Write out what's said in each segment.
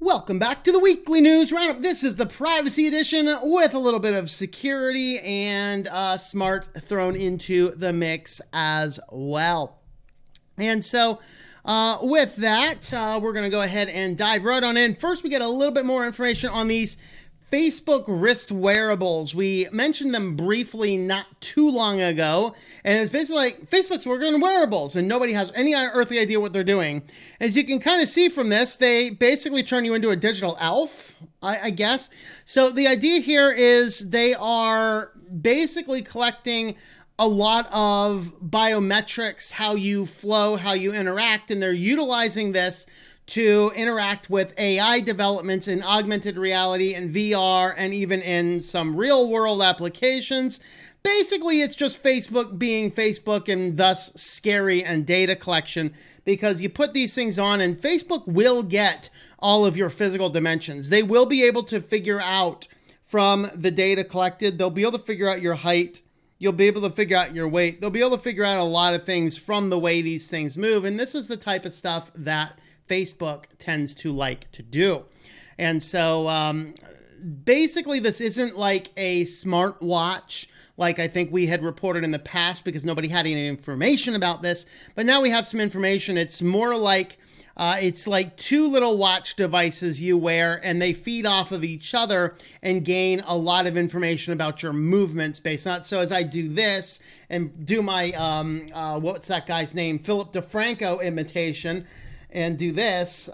Welcome back to the weekly news roundup. This is the privacy edition with a little bit of security and smart thrown into the mix as well. And so with that, we're going to go ahead and dive right on in. First, we get a little bit more information on these Facebook wrist wearables. We mentioned them briefly not too long ago, and it's basically like Facebook's working on wearables, and nobody has any earthly idea what they're doing. As you can kind of see from this, they basically turn you into a digital elf, I guess. So the idea here is they are basically collecting a lot of biometrics, how you flow, how you interact, and they're utilizing this to interact with AI developments in augmented reality and VR and even in some real world applications. Basically, it's just Facebook being Facebook and thus scary and data collection, because you put these things on and Facebook will get all of your physical dimensions. They will be able to figure out from the data collected, they'll be able to figure out your height. You'll be able to figure out your weight. They'll be able to figure out a lot of things from the way these things move. And this is the type of stuff that Facebook tends to like to do. And so basically this isn't like a smart watch like I think we had reported in the past, because nobody had any information about this. But now we have some information. It's more like it's like two little watch devices you wear, and they feed off of each other and gain a lot of information about your movements based on it. So as I do this and do my, what's that guy's name? Philip DeFranco imitation, and do this,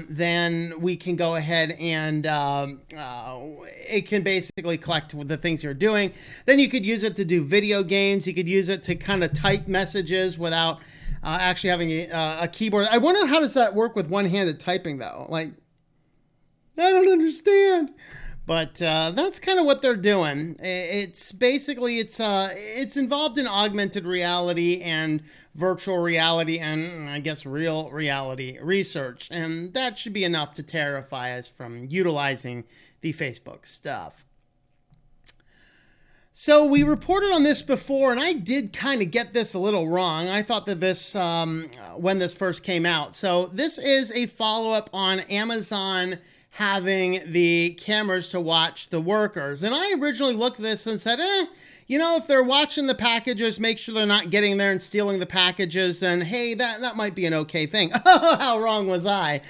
then we can go ahead and it can basically collect the things you're doing. Then you could use it to do video games. You could use it to kind of type messages without actually having a keyboard. I wonder, how does that work with one-handed typing, though? Like, I don't understand. But that's kind of what they're doing. It's basically, it's involved in augmented reality and virtual reality and I guess real reality research. And that should be enough to terrify us from utilizing the Facebook stuff. So we reported on this before, and I did kind of get this a little wrong. I thought that this, when this first came out. So this is a follow-up on Amazon having the cameras to watch the workers. And I originally looked at this and said, you know, if they're watching the packages, make sure they're not getting there and stealing the packages, and hey, that might be an okay thing. How wrong was I?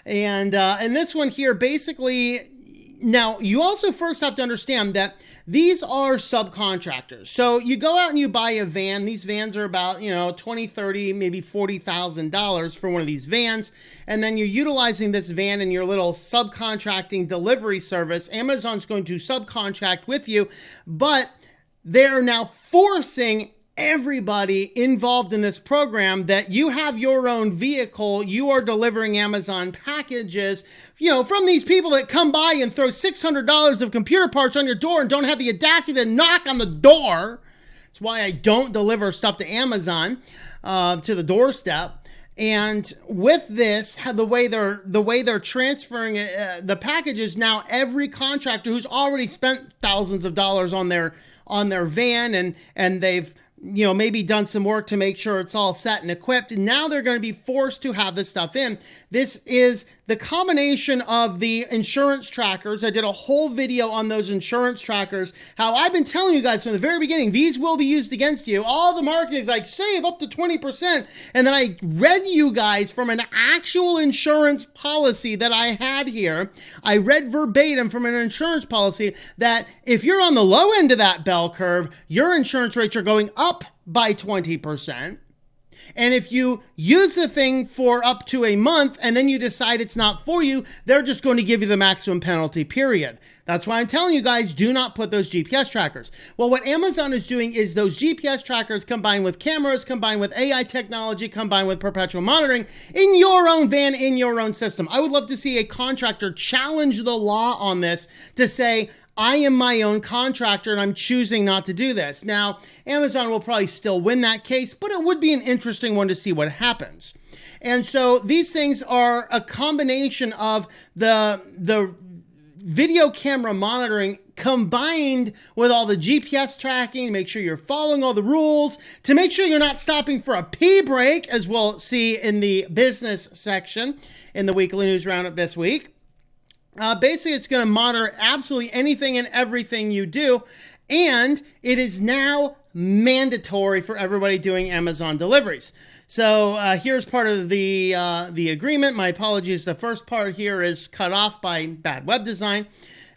And this one here, basically, now you also first have to understand that these are subcontractors. So you go out and you buy a van. These vans are about, you know, $20, $30, maybe $40,000 for one of these vans. And then you're utilizing this van in your little subcontracting delivery service. Amazon's going to subcontract with you, but they're now forcing everybody involved in this program that you have your own vehicle. You are delivering Amazon packages, you know, from these people that come by and throw $600 of computer parts on your door and don't have the audacity to knock on the door. That's why I don't deliver stuff to Amazon to the doorstep. And with this, the way they're transferring the packages, now every contractor who's already spent thousands of dollars on their van and they've, you know, maybe done some work to make sure it's all set and equipped, and now they're going to be forced to have this stuff in. This is the combination of the insurance trackers. I did a whole video on those insurance trackers, how I've been telling you guys from the very beginning, these will be used against you. All the marketing is like, save up to 20%. And then I read you guys from an actual insurance policy that I had here. I read verbatim from an insurance policy that if you're on the low end of that bell curve, your insurance rates are going up by 20. And if you use the thing for up to a month and then you decide it's not for you, they're just going to give you the maximum penalty, period. That's why I'm telling you guys, do not put those GPS trackers. Well, what Amazon is doing is those GPS trackers combined with cameras, combined with AI technology, combined with perpetual monitoring in your own van, in your own system. I would love to see a contractor challenge the law on this to say, I am my own contractor and I'm choosing not to do this. Now, Amazon will probably still win that case, but it would be an interesting one to see what happens. And so these things are a combination of the video camera monitoring combined with all the GPS tracking, make sure you're following all the rules, to make sure you're not stopping for a pee break, as we'll see in the business section in the weekly news roundup this week. Basically, it's going to monitor absolutely anything and everything you do. And it is now mandatory for everybody doing Amazon deliveries. So here's part of the agreement. My apologies. The first part here is cut off by bad web design.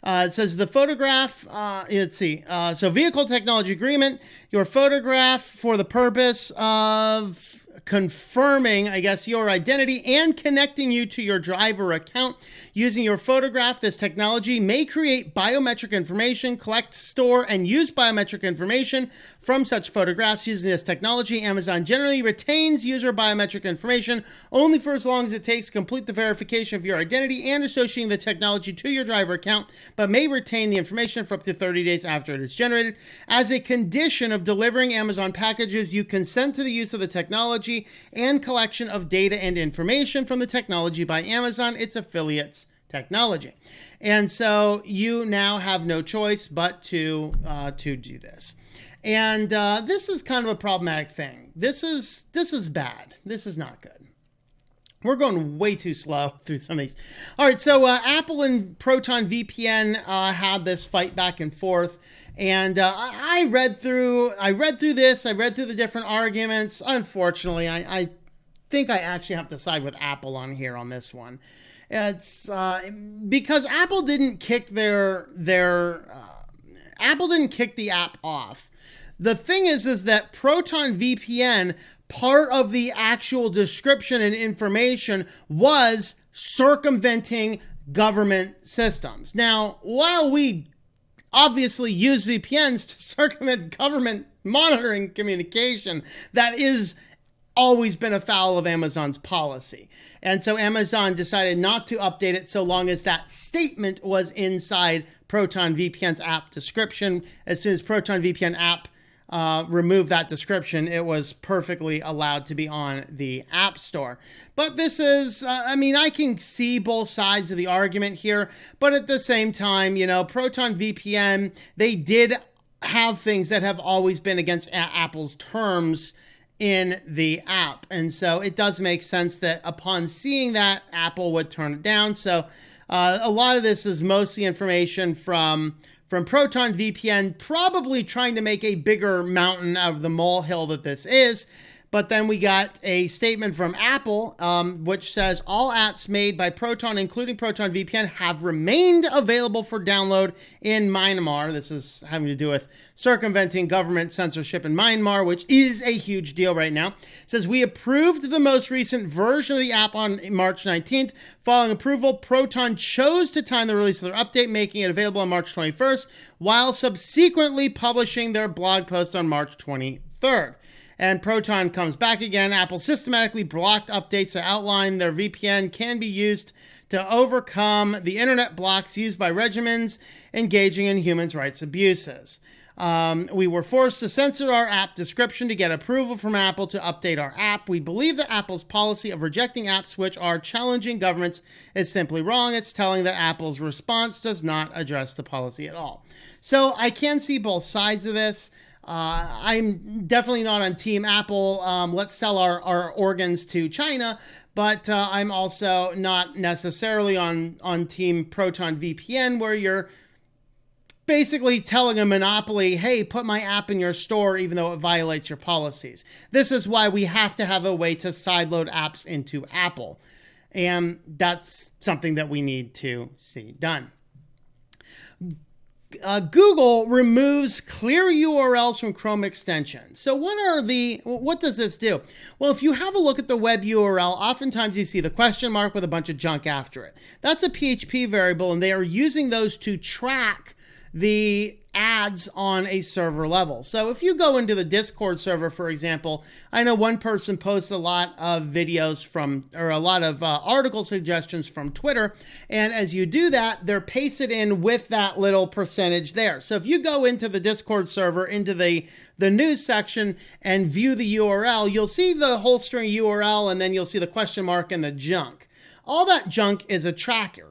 It says the photograph, let's see. So vehicle technology agreement, your photograph for the purpose of confirming, I guess, your identity and connecting you to your driver account. Using your photograph, this technology may create biometric information, collect, store, and use biometric information from such photographs. Using this technology, Amazon generally retains user biometric information only for as long as it takes to complete the verification of your identity and associating the technology to your driver account, but may retain the information for up to 30 days after it is generated. As a condition of delivering Amazon packages, you consent to the use of the technology and collection of data and information from the technology by Amazon, its affiliates technology. And so you now have no choice but to do this. And this is kind of a problematic thing. This is bad. This is not good. We're going way too slow through some of these. All right, so Apple and Proton VPN had this fight back and forth, and I read through this. I read through the different arguments. Unfortunately, I think I actually have to side with Apple on here on this one. It's because Apple didn't kick Apple didn't kick the app off. The thing is that Proton VPN, part of the actual description and information was circumventing government systems. Now, while we obviously use VPNs to circumvent government monitoring communication, that is always been afoul of Amazon's policy. And so Amazon decided not to update it so long as that statement was inside Proton VPN's app description. As soon as Proton VPN app remove that description, it was perfectly allowed to be on the App Store. But this is, I can see both sides of the argument here, but at the same time, Proton VPN, they did have things that have always been against Apple's terms in the app. And so it does make sense that upon seeing that, Apple would turn it down. So a lot of this is mostly information from Proton VPN, probably trying to make a bigger mountain out of the molehill that this is. But then we got a statement from Apple, which says all apps made by Proton, including Proton VPN, have remained available for download in Myanmar. This is having to do with circumventing government censorship in Myanmar, which is a huge deal right now. It says we approved the most recent version of the app on March 19th. Following approval, Proton chose to time the release of their update, making it available on March 21st, while subsequently publishing their blog post on March 23rd. And Proton comes back again. Apple systematically blocked updates that outline their VPN can be used to overcome the internet blocks used by regimens engaging in human rights abuses. We were forced to censor our app description to get approval from Apple to update our app. We believe that Apple's policy of rejecting apps which are challenging governments is simply wrong. It's telling that Apple's response does not address the policy at all. So I can see both sides of this. I'm definitely not on Team Apple. Let's sell our organs to China, but I'm also not necessarily on Team Proton VPN, where you're basically telling a monopoly, hey, put my app in your store, even though it violates your policies. This is why we have to have a way to sideload apps into Apple. And that's something that we need to see done. Google removes clear URLs from Chrome extensions. So what does this do? Well, if you have a look at the web URL, oftentimes you see the question mark with a bunch of junk after it. That's a PHP variable, and they are using those to track the ads on a server level. So if you go into the Discord server, for example, I know one person posts a lot of videos or a lot of article suggestions from Twitter. And as you do that, they're pasted in with that little percentage there. So if you go into the Discord server, into the news section and view the URL, you'll see the whole string URL, and then you'll see the question mark and the junk. All that junk is a tracker.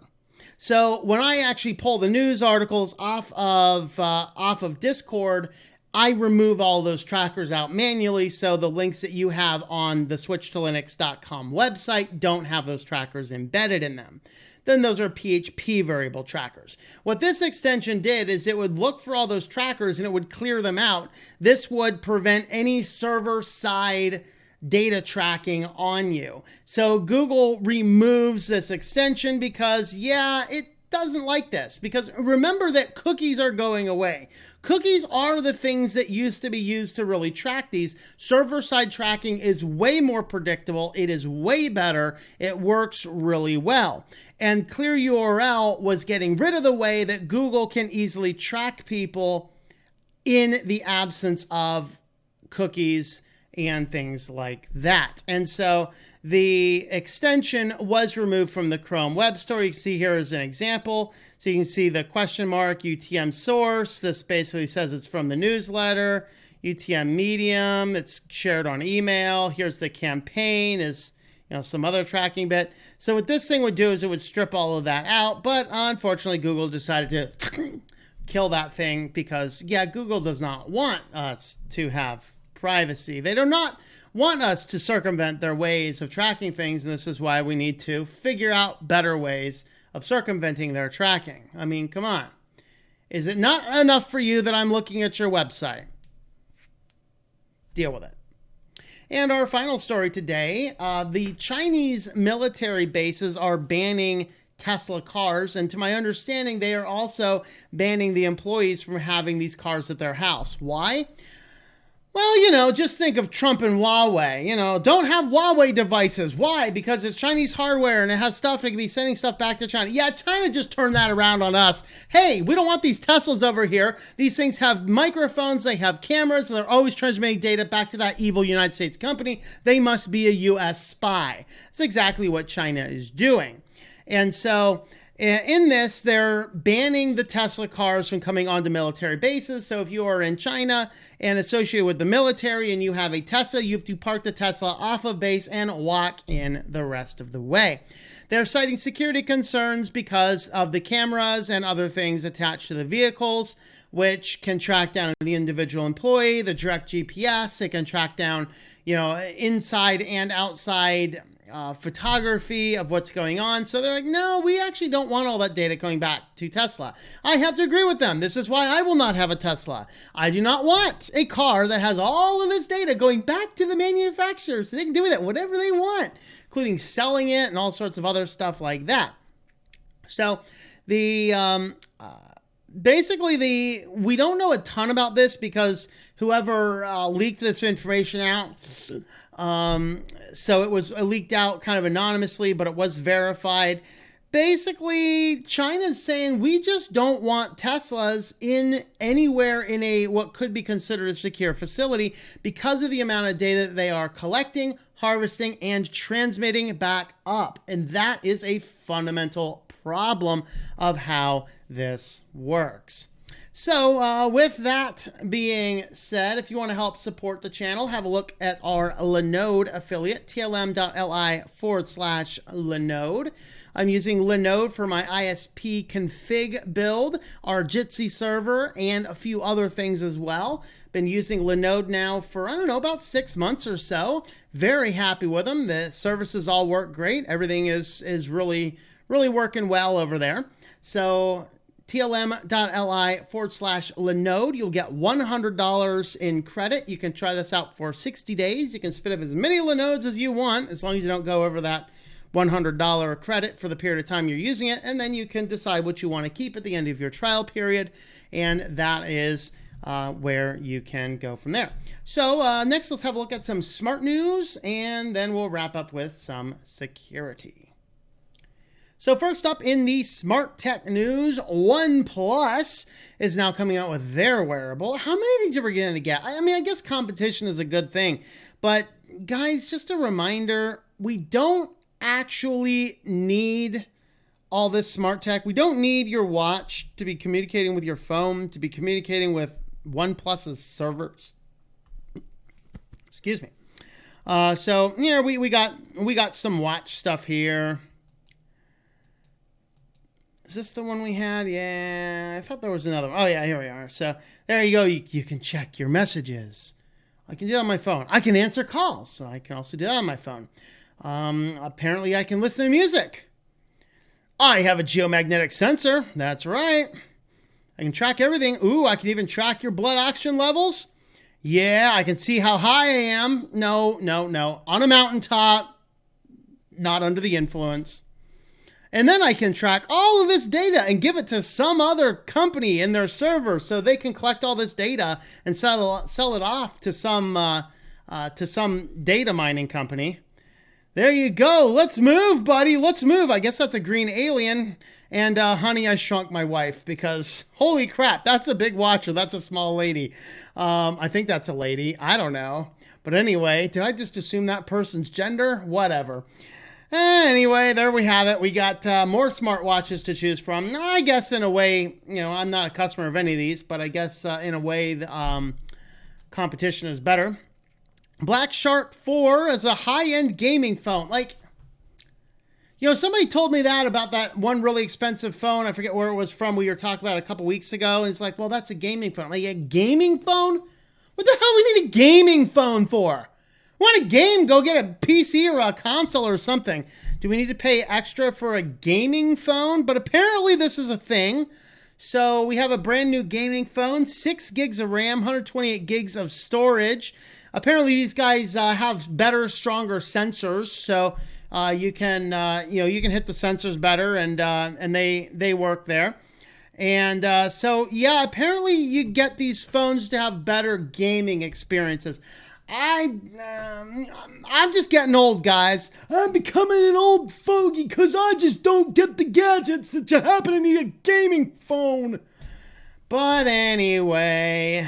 So when I actually pull the news articles off of Discord, I remove all those trackers out manually, so the links that you have on the SwitchedToLinux.com website don't have those trackers embedded in them. Then those are PHP variable trackers. What this extension did is it would look for all those trackers and it would clear them out. This would prevent any server-side data tracking on you. So Google removes this extension because, yeah, it doesn't like this, because remember that cookies are going away. Cookies are the things that used to be used to really track these. Server-side tracking is way more predictable. It is way better. It works really well. And Clear URL was getting rid of the way that Google can easily track people in the absence of cookies and things like that. And so the extension was removed from the Chrome Web Store. You can see here as an example. So you can see the question mark UTM source. This basically says it's from the newsletter. UTM medium, it's shared on email. Here's the campaign, is some other tracking bit. So what this thing would do is it would strip all of that out, but unfortunately Google decided to kill that thing because, yeah, Google does not want us to have privacy. They do not want us to circumvent their ways of tracking things, and this is why we need to figure out better ways of circumventing their tracking. I mean, come on. Is it not enough for you that I'm looking at your website? Deal with it. And our final story today, the Chinese military bases are banning Tesla cars, and to my understanding, they are also banning the employees from having these cars at their house. Why? Well, just think of Trump and Huawei. Don't have Huawei devices. Why? Because it's Chinese hardware and it has stuff and it can be sending stuff back to China. Yeah, China just turned that around on us. Hey, we don't want these Teslas over here. These things have microphones, they have cameras, and they're always transmitting data back to that evil United States company. They must be a U.S. spy. That's exactly what China is doing. And so in this, they're banning the Tesla cars from coming onto military bases. So if you are in China and associated with the military and you have a Tesla, you have to park the Tesla off of base and walk in the rest of the way. They're citing security concerns because of the cameras and other things attached to the vehicles, which can track down the individual employee, the direct GPS. It can track down, inside and outside photography of what's going on. So they're like, no, we actually don't want all that data going back to Tesla. I have to agree with them. This is why I will not have a Tesla. I do not want a car that has all of this data going back to the manufacturer so they can do with it whatever they want, including selling it and all sorts of other stuff like that. So the basically we don't know a ton about this because whoever leaked this information out, so it was leaked out kind of anonymously, but it was verified. Basically, China's saying we just don't want Teslas in anywhere in a what could be considered a secure facility because of the amount of data that they are collecting, harvesting, and transmitting back up. And that is a fundamental problem of how this works. So with that being said, if you want to help support the channel, have a look at our Linode affiliate, tlm.li/Linode. I'm using Linode for my ISP config build, our Jitsi server, and a few other things as well. Been using Linode now for, about 6 months or so. Very happy with them. The services all work great. Everything is really working well over there. So tlm.li/Linode. You'll get $100 in credit. You can try this out for 60 days. You can spin up as many Linodes as you want, as long as you don't go over that $100 credit for the period of time you're using it. And then you can decide what you want to keep at the end of your trial period. And that is where you can go from there. So next, let's have a look at some smart news, and then we'll wrap up with some security. So first up in the smart tech news, OnePlus is now coming out with their wearable. How many of these are we going to get? I guess competition is a good thing. But guys, just a reminder, we don't actually need all this smart tech. We don't need your watch to be communicating with your phone, to be communicating with OnePlus's servers. Excuse me. So, we got some watch stuff here. Is this the one we had? Yeah, I thought there was another one. Oh, yeah, here we are. So there you go. You can check your messages. I can do that on my phone. I can answer calls. So I can also do that on my phone. Apparently, I can listen to music. I have a geomagnetic sensor. That's right. I can track everything. Ooh, I can even track your blood oxygen levels. Yeah, I can see how high I am. No. On a mountaintop, not under the influence. And then I can track all of this data and give it to some other company in their server so they can collect all this data and sell it off to some data mining company. There you go. Let's move, buddy. Let's move. I guess that's a green alien. And honey, I shrunk my wife because holy crap, that's a big watcher. That's a small lady. I think that's a lady. I don't know. But anyway, did I just assume that person's gender? Whatever. Anyway, there we have it. We got more smartwatches to choose from. I guess in a way, I'm not a customer of any of these, but I guess in a way, the competition is better. Black Shark 4 is a high-end gaming phone. Like, somebody told me that about that one really expensive phone. I forget where it was from. We were talking about it a couple weeks ago. And it's like, well, that's a gaming phone. Like, a gaming phone? What the hell do we need a gaming phone for? Want a game? Go get a PC or a console or something. Do we need to pay extra for a gaming phone? But apparently this is a thing. So we have a brand new gaming phone, 6 gigs of RAM, 128 gigs of storage. Apparently these guys have better, stronger sensors. So you can hit the sensors better and they work there. And so yeah, apparently you get these phones to have better gaming experiences. I'm just getting old, guys. I'm becoming an old fogey because I just don't get the gadgets that you happen to need a gaming phone. But anyway.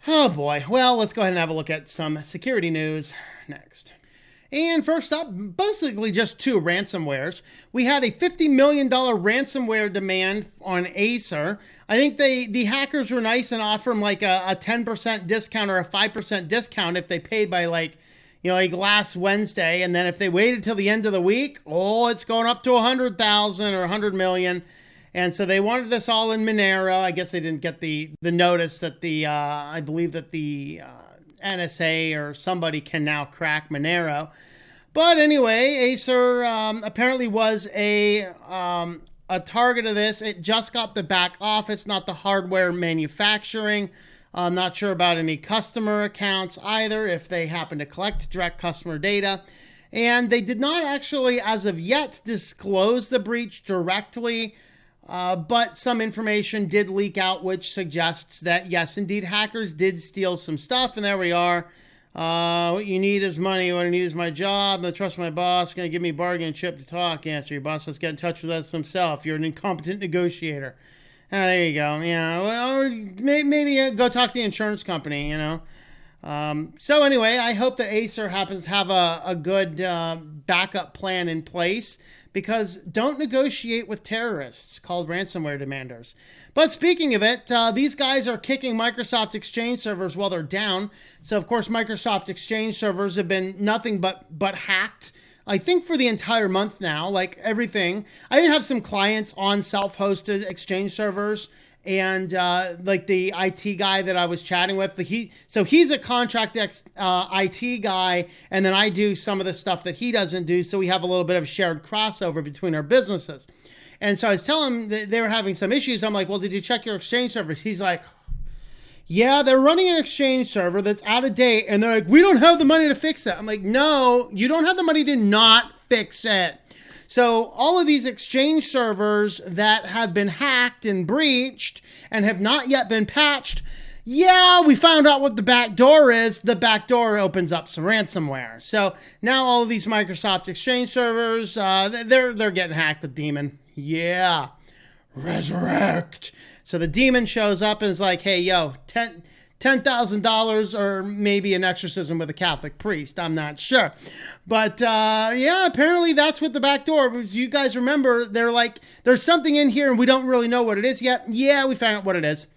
Oh boy. Well, let's go ahead and have a look at some security news next. And first up, basically just 2 ransomwares. We had a $50 million ransomware demand on Acer. I think the hackers were nice and offered them like a 10% discount or a 5% discount if they paid by like last Wednesday. And then if they waited till the end of the week, it's going up to 100,000 or 100 million. And so they wanted this all in Monero. I guess they didn't get the notice that I believe that the NSA or somebody can now crack Monero. But anyway, Acer apparently was a target of this. It just got the back office, not the hardware manufacturing. I'm not sure about any customer accounts either, if they happen to collect direct customer data. And they did not actually, as of yet, disclose the breach directly. But some information did leak out, which suggests that, yes, indeed, hackers did steal some stuff. And there we are. What you need is money. What I need is my job. I trust my boss. Going to give me a bargain chip to talk. Answer your boss. Let's get in touch with us himself. You're an incompetent negotiator. There you go. Yeah. Well, maybe go talk to the insurance company, So anyway, I hope that Acer happens to have a good backup plan in place, because don't negotiate with terrorists called ransomware demanders. But speaking of it, these guys are kicking Microsoft Exchange servers while they're down. So of course, Microsoft Exchange servers have been nothing but hacked, I think, for the entire month now, like everything. I even have some clients on self-hosted Exchange servers. And like the IT guy that I was chatting with, he's a contract IT guy, and then I do some of the stuff that he doesn't do, so we have a little bit of shared crossover between our businesses. And so I was telling him that they were having some issues. I'm like, well, did you check your Exchange servers? He's like, yeah, they're running an Exchange server that's out of date, and they're like, we don't have the money to fix it. I'm like, no, you don't have the money to not fix it. So all of these Exchange servers that have been hacked and breached and have not yet been patched, yeah, we found out what the back door is. The back door opens up some ransomware. So now all of these Microsoft Exchange servers, they're getting hacked with Demon. Yeah, resurrect. So the Demon shows up and is like, hey, yo, $10,000 or maybe an exorcism with a Catholic priest. I'm not sure. But yeah, apparently that's what the back door was. You guys remember, they're like, there's something in here and we don't really know what it is yet. Yeah, we found out what it is.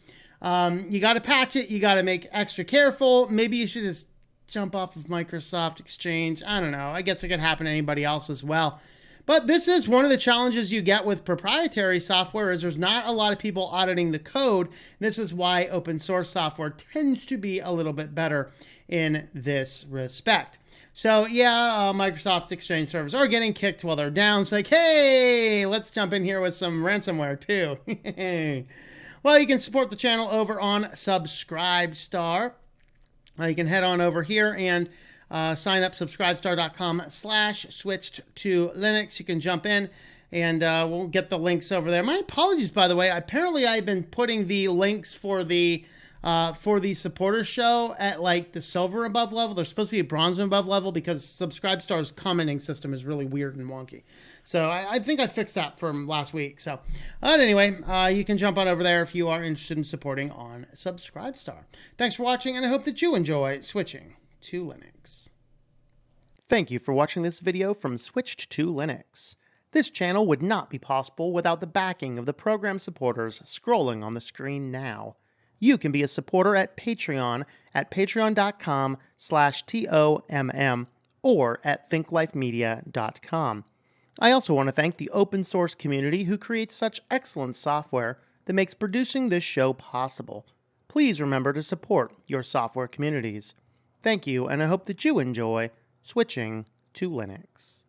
You got to patch it. You got to make extra careful. Maybe you should just jump off of Microsoft Exchange. I don't know. I guess it could happen to anybody else as well. But this is one of the challenges you get with proprietary software is there's not a lot of people auditing the code. This is why open source software tends to be a little bit better in this respect. So yeah, Microsoft Exchange servers are getting kicked while they're down. It's like, hey, let's jump in here with some ransomware too. Well, you can support the channel over on Subscribestar. You can head on over here and sign up, subscribestar.com/switched-to-Linux. You can jump in and we'll get the links over there. My apologies, by the way. Apparently, I've been putting the links for the supporter show at like the silver above level. They're supposed to be a bronze above level because Subscribestar's commenting system is really weird and wonky. So I think I fixed that from last week. So, but anyway, you can jump on over there if you are interested in supporting on Subscribestar. Thanks for watching, and I hope that you enjoy switching to Linux. Thank you for watching this video from Switched to Linux. This channel would not be possible without the backing of the program supporters scrolling on the screen now. You can be a supporter at Patreon at patreon.com/TOMM or at thinklifemedia.com. I also want to thank the open source community who creates such excellent software that makes producing this show possible. Please remember to support your software communities. Thank you, and I hope that you enjoy switching to Linux.